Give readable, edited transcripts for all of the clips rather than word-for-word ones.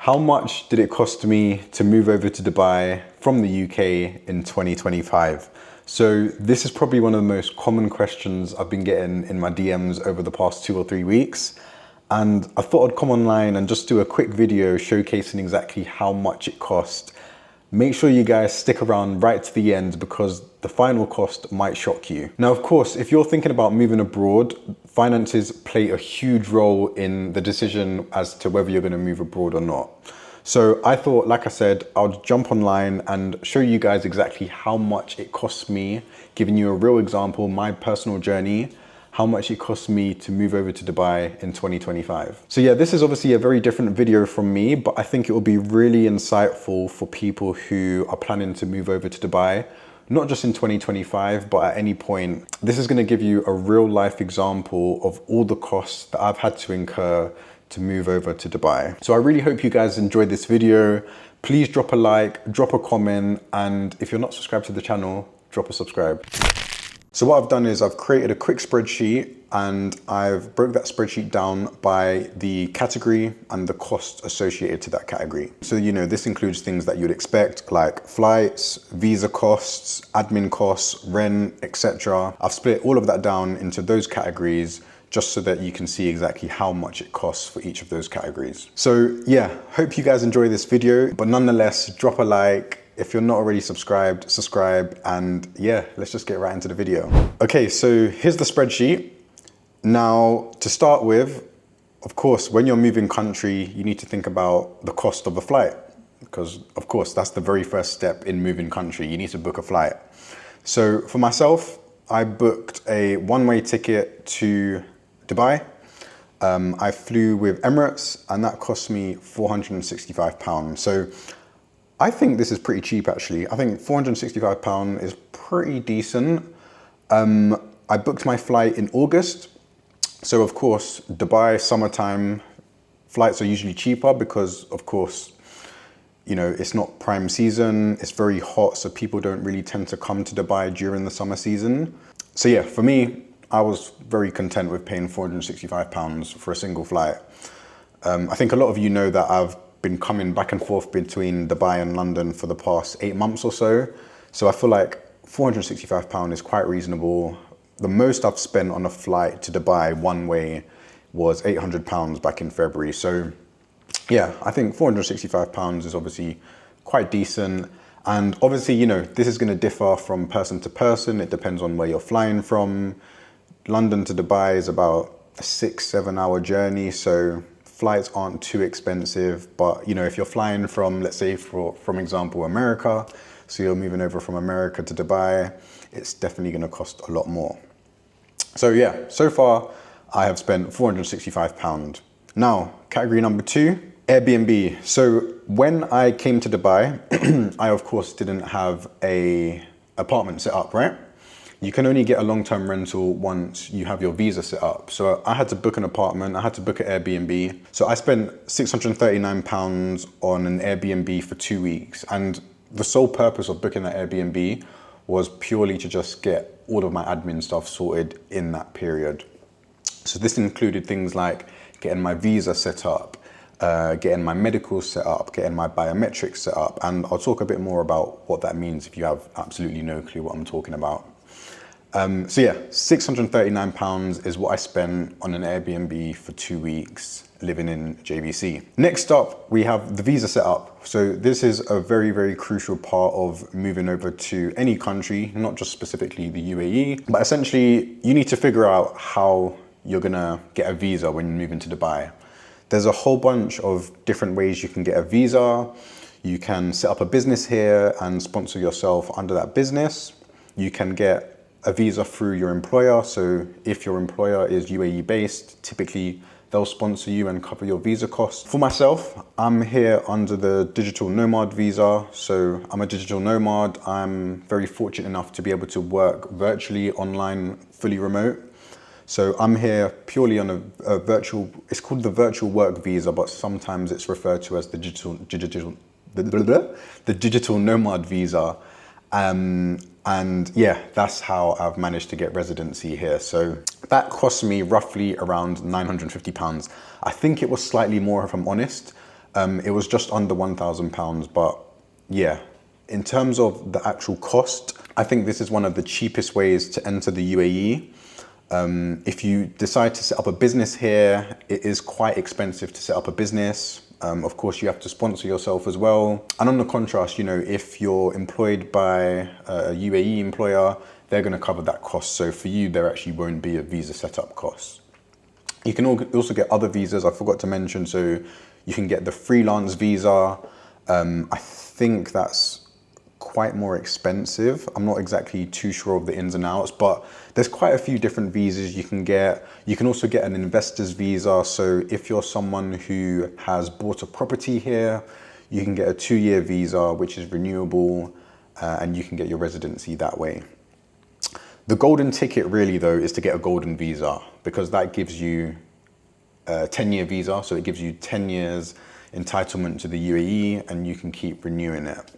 How much did it cost me to move over to Dubai from the UK in 2025? So this is probably one of the most common questions I've been getting in my DMs over the past 2 or 3 weeks. And I thought I'd come online and just do a quick video showcasing exactly how much it cost. Make sure you guys stick around right to the end because the final cost might shock you. Now, of course, if you're thinking about moving abroad, finances play a huge role in the decision as to whether you're going to move abroad or not. So I thought, like I said, I'll jump online and show you guys exactly how much it costs me, giving you a real example, my personal journey, how much it cost me to move over to Dubai in 2025. So yeah, this is obviously a very different video from me, but I think it will be really insightful for people who are planning to move over to Dubai, not just in 2025, but at any point. This is gonna give you a real life example of all the costs that I've had to incur to move over to Dubai. So I really hope you guys enjoyed this video. Please drop a like, drop a comment, and if you're not subscribed to the channel, drop a subscribe. So what I've done is I've created a quick spreadsheet and I've broke that spreadsheet down by the category and the cost associated to that category. So, you know, this includes things that you'd expect like flights, visa costs, admin costs, rent, etc. I've split all of that down into those categories just so that you can see exactly how much it costs for each of those categories. So yeah, hope you guys enjoy this video, but nonetheless, drop a like. If you're not already subscribed, subscribe, and yeah, let's just get right into the video. Okay, so here's the spreadsheet. Now, to start with, of course, when you're moving country, you need to think about the cost of a flight, because of course, that's the very first step in moving country. You need to book a flight. So for myself, I booked a one-way ticket to Dubai. I flew with Emirates and that cost me £465. So I think this is pretty cheap actually. I think £465 is pretty decent. I booked my flight in August. So of course, Dubai summertime flights are usually cheaper because of course, you know, it's not prime season, it's very hot, so people don't really tend to come to Dubai during the summer season. So yeah, for me, I was very content with paying £465 for a single flight. I think a lot of you know that I've been coming back and forth between Dubai and London for the past 8 months or so. So I feel like £465 is quite reasonable. The most I've spent on a flight to Dubai one way was £800 back in February. So yeah, I think £465 is obviously quite decent. And obviously, you know, this is going to differ from person to person. It depends on where you're flying from. London to Dubai is about a 6-7 hour journey. So flights aren't too expensive, but you know, if you're flying from, let's say from example, America, so you're moving over from America to Dubai, it's definitely going to cost a lot more. So yeah, so far I have spent £465. Now, category number 2, Airbnb. So when I came to Dubai, I of course didn't have a apartment set up, right? You can only get a long-term rental once you have your visa set up. So I had to book an apartment, I had to book an Airbnb. So I spent £639 on an Airbnb for 2 weeks. And the sole purpose of booking that Airbnb was purely to just get all of my admin stuff sorted in that period. So this included things like getting my visa set up, getting my medical set up, getting my biometrics set up. And I'll talk a bit more about what that means if you have absolutely no clue what I'm talking about. So yeah, £639 is what I spent on an Airbnb for 2 weeks living in JVC. Next up, we have the visa setup. So this is a very, very crucial part of moving over to any country, not just specifically the UAE, but essentially you need to figure out how you're gonna get a visa when you're moving to Dubai. There's a whole bunch of different ways you can get a visa. You can set up a business here and sponsor yourself under that business. You can get a visa through your employer. So if your employer is UAE based, typically they'll sponsor you and cover your visa costs. For myself, I'm here under the digital nomad visa. So I'm a digital nomad. I'm very fortunate enough to be able to work virtually, online, fully remote. So I'm here purely on a virtual, it's called the virtual work visa, but sometimes it's referred to as the digital nomad visa. And yeah, that's how I've managed to get residency here. So that cost me roughly around £950. I think it was slightly more if I'm honest. It was just under £1,000, but yeah, in terms of the actual cost, I think this is one of the cheapest ways to enter the UAE. If you decide to set up a business here, it is quite expensive to set up a business. Of course, you have to sponsor yourself as well. And on the contrast, you know, if you're employed by a UAE employer, they're going to cover that cost. So for you, there actually won't be a visa setup cost. You can also get other visas, I forgot to mention. So you can get the freelance visa. I think that's quite more expensive. I'm not exactly too sure of the ins and outs, but there's quite a few different visas you can get. You can also get an investor's visa. So if you're someone who has bought a property here, you can get a 2-year visa, which is renewable, and you can get your residency that way. The golden ticket really though is to get a golden visa, because that gives you a 10-year visa. So it gives you 10 years entitlement to the UAE, and you can keep renewing it.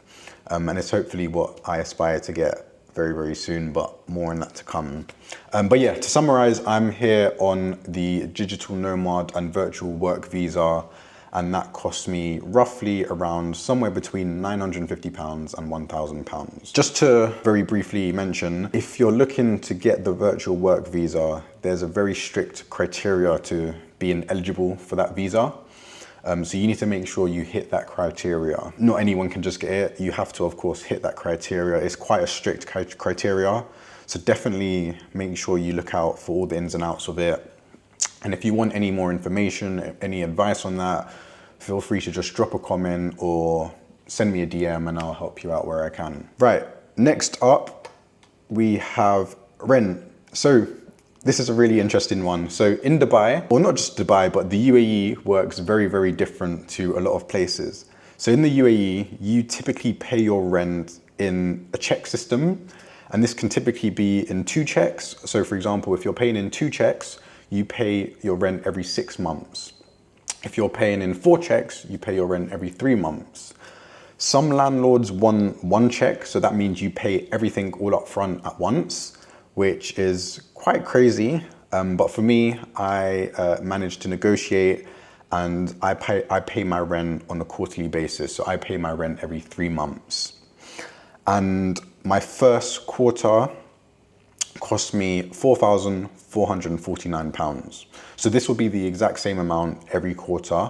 And it's hopefully what I aspire to get very, very soon, but more on that to come. But yeah, to summarize, I'm here on the digital nomad and virtual work visa, and that cost me roughly around somewhere between £950 and £1,000. Just to very briefly mention, if you're looking to get the virtual work visa, there's a very strict criteria to being eligible for that visa. So you need to make sure you hit that criteria. Not anyone can just get it. You have to, of course, hit that criteria. It's quite a strict criteria. So definitely make sure you look out for all the ins and outs of it. And if you want any more information, any advice on that, feel free to just drop a comment or send me a DM and I'll help you out where I can. Right, next up, we have rent. So this is a really interesting one. So in Dubai, or not just Dubai, but the UAE works very, very different to a lot of places. So in the UAE, you typically pay your rent in a check system, and this can typically be in 2 checks. So for example, if you're paying in 2 checks, you pay your rent every 6 months. If you're paying in 4 checks, you pay your rent every 3 months. Some landlords want 1 check, so that means you pay everything all up front at once, which is quite crazy. But for me, I managed to negotiate, and I pay my rent on a quarterly basis. So I pay my rent every 3 months. And my first quarter cost me £4,449. So this will be the exact same amount every quarter.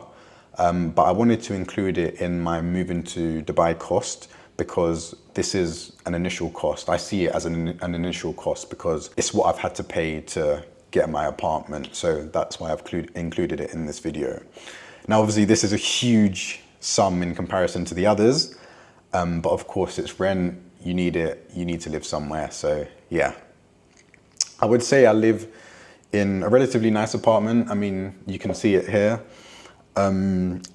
But I wanted to include it in my moving to Dubai cost, because this is an initial cost. I see it as an initial cost because it's what I've had to pay to get my apartment. So that's why I've included it in this video. Now, obviously this is a huge sum in comparison to the others. But of course it's rent, you need it, you need to live somewhere. So yeah, I would say I live in a relatively nice apartment. I mean, you can see it here.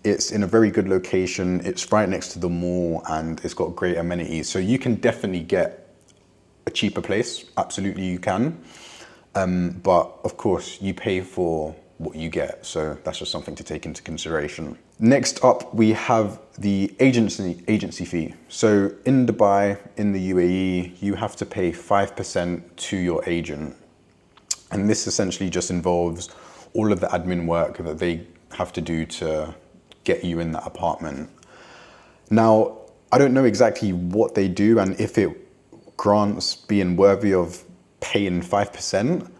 It's in a very good location. It's right next to the mall and it's got great amenities. So you can definitely get a cheaper place. Absolutely you can. But of course you pay for what you get. So that's just something to take into consideration. Next up, we have the agency fee. So in Dubai, in the UAE, you have to pay 5% to your agent. And this essentially just involves all of the admin work that they have to do to get you in that apartment. Now, I don't know exactly what they do and if it grants being worthy of paying 5%,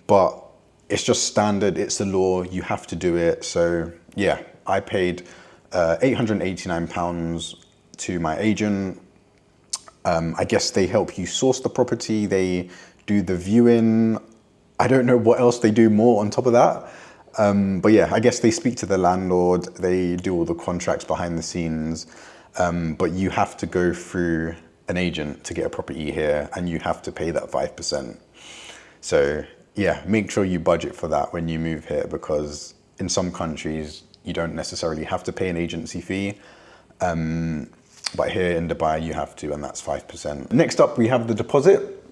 but it's just standard, it's the law, you have to do it. So yeah, I paid £889 to my agent. I guess they help you source the property, they do the viewing. I don't know what else they do more on top of that. But yeah, I guess they speak to the landlord, they do all the contracts behind the scenes, but you have to go through an agent to get a property here and you have to pay that 5%. So yeah, make sure you budget for that when you move here, because in some countries you don't necessarily have to pay an agency fee. But here in Dubai you have to, and that's 5%. Next up, we have the deposit.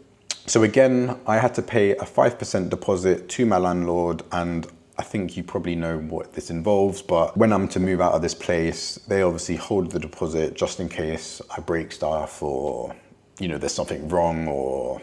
So again, I had to pay a 5% deposit to my landlord, and I think you probably know what this involves, but when I'm to move out of this place, they obviously hold the deposit just in case I break stuff, or, you know, there's something wrong, or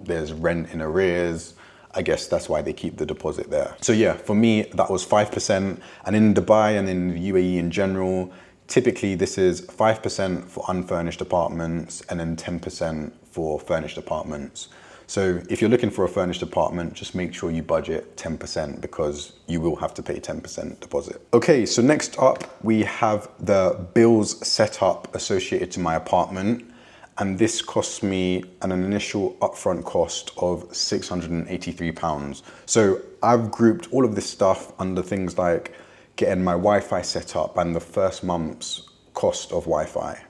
there's rent in arrears. I guess that's why they keep the deposit there. So yeah, for me, that was 5%. And in Dubai and in the UAE in general, typically this is 5% for unfurnished apartments and then 10% for furnished apartments. So if you're looking for a furnished apartment, just make sure you budget 10% because you will have to pay 10% deposit. Okay, so next up, we have the bills set up associated to my apartment. And this costs me an initial upfront cost of £683. So I've grouped all of this stuff under things like getting my Wi-Fi set up and the first month's cost of Wi-Fi.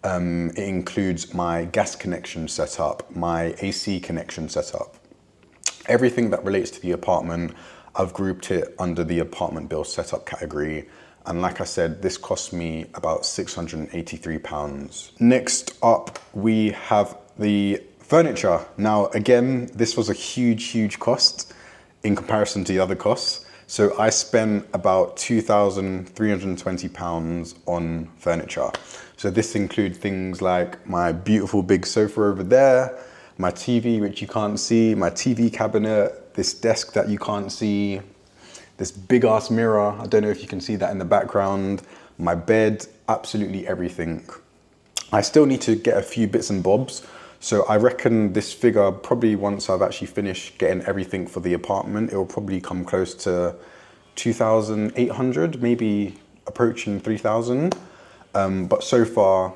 It includes my gas connection setup, my AC connection setup. Everything that relates to the apartment, I've grouped it under the apartment bill setup category. And like I said, this cost me about £683. Next up, we have the furniture. Now, again, this was a huge cost in comparison to the other costs. So I spent about £2,320 on furniture. So this includes things like my beautiful big sofa over there, my TV, which you can't see, my TV cabinet, this desk that you can't see, this big ass mirror. I don't know if you can see that in the background, my bed, absolutely everything. I still need to get a few bits and bobs. So I reckon this figure, probably once I've actually finished getting everything for the apartment, it will probably come close to 2,800, maybe approaching 3,000. But so far,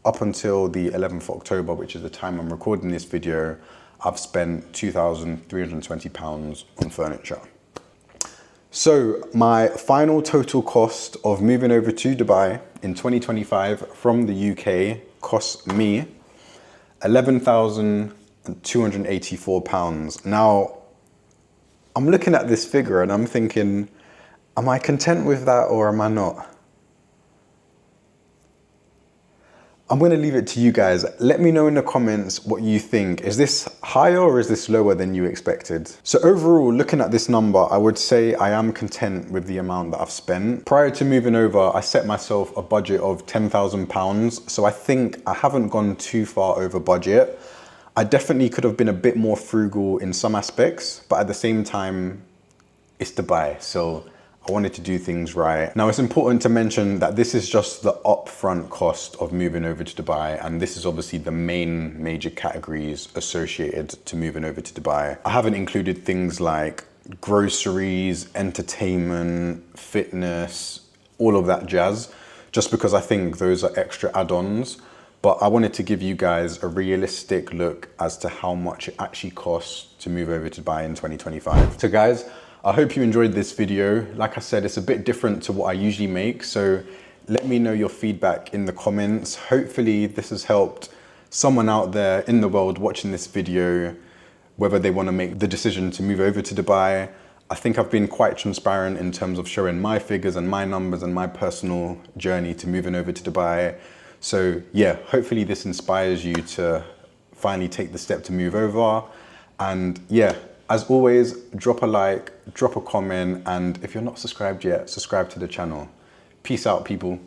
up until the 11th of October, which is the time I'm recording this video, I've spent £2,320 on furniture. So my final total cost of moving over to Dubai in 2025 from the UK cost me £11,284. Now, I'm looking at this figure and I'm thinking, am I content with that or am I not? I'm going to leave it to you guys. Let me know in the comments what you think. Is this higher or is this lower than you expected? So overall, looking at this number, I would say I am content with the amount that I've spent. Prior to moving over, I set myself a budget of £10,000. So I think I haven't gone too far over budget. I definitely could have been a bit more frugal in some aspects, but at the same time, it's Dubai. So I wanted to do things right. Now, it's important to mention that this is just the upfront cost of moving over to Dubai. And this is obviously the main major categories associated to moving over to Dubai. I haven't included things like groceries, entertainment, fitness, all of that jazz, just because I think those are extra add-ons. But I wanted to give you guys a realistic look as to how much it actually costs to move over to Dubai in 2025. So guys, I hope you enjoyed this video. Like I said, it's a bit different to what I usually make. So let me know your feedback in the comments. Hopefully this has helped someone out there in the world watching this video, whether they want to make the decision to move over to Dubai. I think I've been quite transparent in terms of showing my figures and my numbers and my personal journey to moving over to Dubai. So yeah, hopefully this inspires you to finally take the step to move over. And yeah, as always, drop a like, drop a comment, and if you're not subscribed yet, subscribe to the channel. Peace out, people.